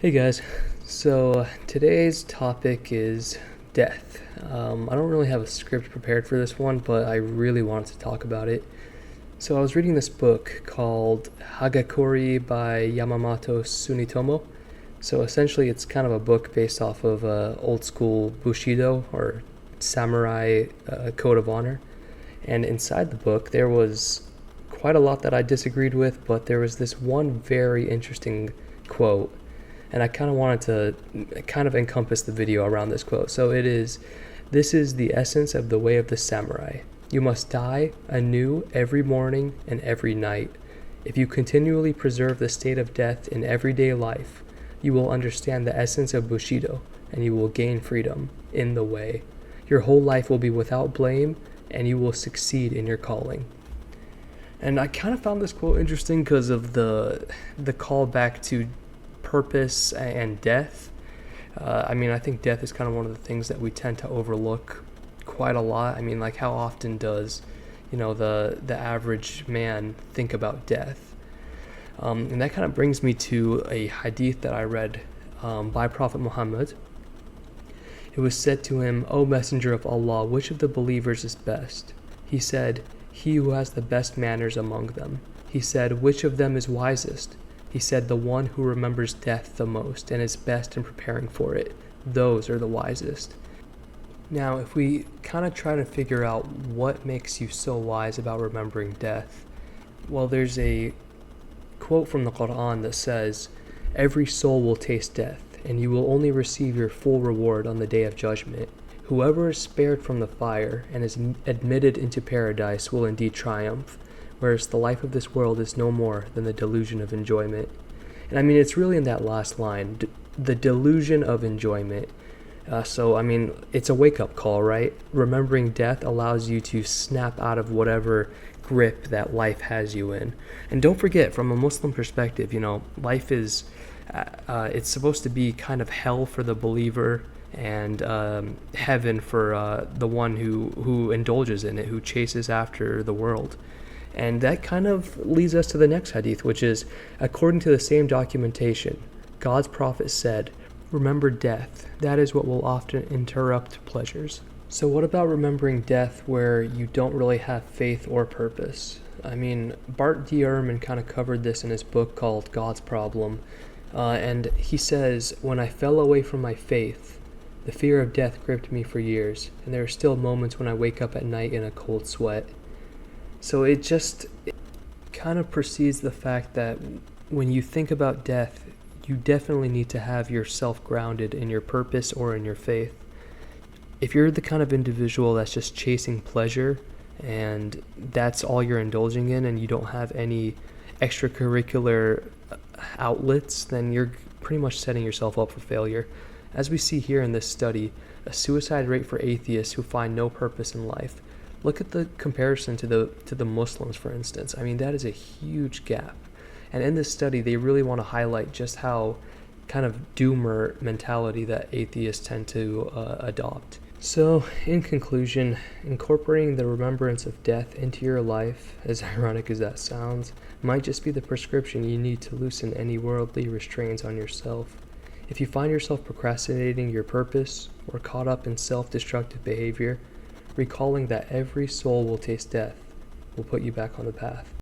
Hey guys, so today's topic is death. I don't really have a script prepared for this one, but I really wanted to talk about it. So I was reading this book called Hagakure by Yamamoto Tsunetomo. So essentially it's kind of a book based off of old school Bushido or samurai code of honor. And inside the book there was quite a lot that I disagreed with, but there was this one very interesting quote, and I kind of wanted to kind of encompass the video around this quote. So this is the essence of the way of the samurai. You must die anew every morning and every night. If you continually preserve the state of death in everyday life, you will understand the essence of Bushido, and you will gain freedom in the way. Your whole life will be without blame, and you will succeed in your calling. And I kind of found this quote interesting because of the call back to purpose and death. I think death is kind of one of the things that we tend to overlook quite a lot. I mean, like, how often does, the average man think about death? And that kind of brings me to a hadith that I read by Prophet Muhammad. It was said to him, "O Messenger of Allah, which of the believers is best?" He said, "He who has the best manners among them." He said, "Which of them is wisest?" He said, "The one who remembers death the most and is best in preparing for it. Those are the wisest." Now, if we kind of try to figure out what makes you so wise about remembering death, well, there's a quote from the Quran that says, "Every soul will taste death, and you will only receive your full reward on the day of judgment. Whoever is spared from the fire and is admitted into paradise will indeed triumph, whereas the life of this world is no more than the delusion of enjoyment." And I mean, it's really in that last line, the delusion of enjoyment. It's a wake-up call, right? Remembering death allows you to snap out of whatever grip that life has you in. And don't forget, from a Muslim perspective, life is, it's supposed to be kind of hell for the believer and heaven for the one who indulges in it, who chases after the world. And that kind of leads us to the next hadith, which is, according to the same documentation, God's prophet said, "Remember death. That is what will often interrupt pleasures." So what about remembering death where you don't really have faith or purpose? I mean, Bart Ehrman kind of covered this in his book called God's Problem. And he says, "When I fell away from my faith, the fear of death gripped me for years, and there are still moments when I wake up at night in a cold sweat." So it kind of precedes the fact that when you think about death, you definitely need to have yourself grounded in your purpose or in your faith. If you're the kind of individual that's just chasing pleasure and that's all you're indulging in and you don't have any extracurricular outlets, then you're pretty much setting yourself up for failure. As we see here in this study, a suicide rate for atheists who find no purpose in life. Look at the comparison to the Muslims, for instance. I mean, that is a huge gap. And in this study, they really want to highlight just how kind of doomer mentality that atheists tend to adopt. So, in conclusion, incorporating the remembrance of death into your life, as ironic as that sounds, might just be the prescription you need to loosen any worldly restraints on yourself. If you find yourself procrastinating your purpose or caught up in self-destructive behavior, recalling that every soul will taste death will put you back on the path.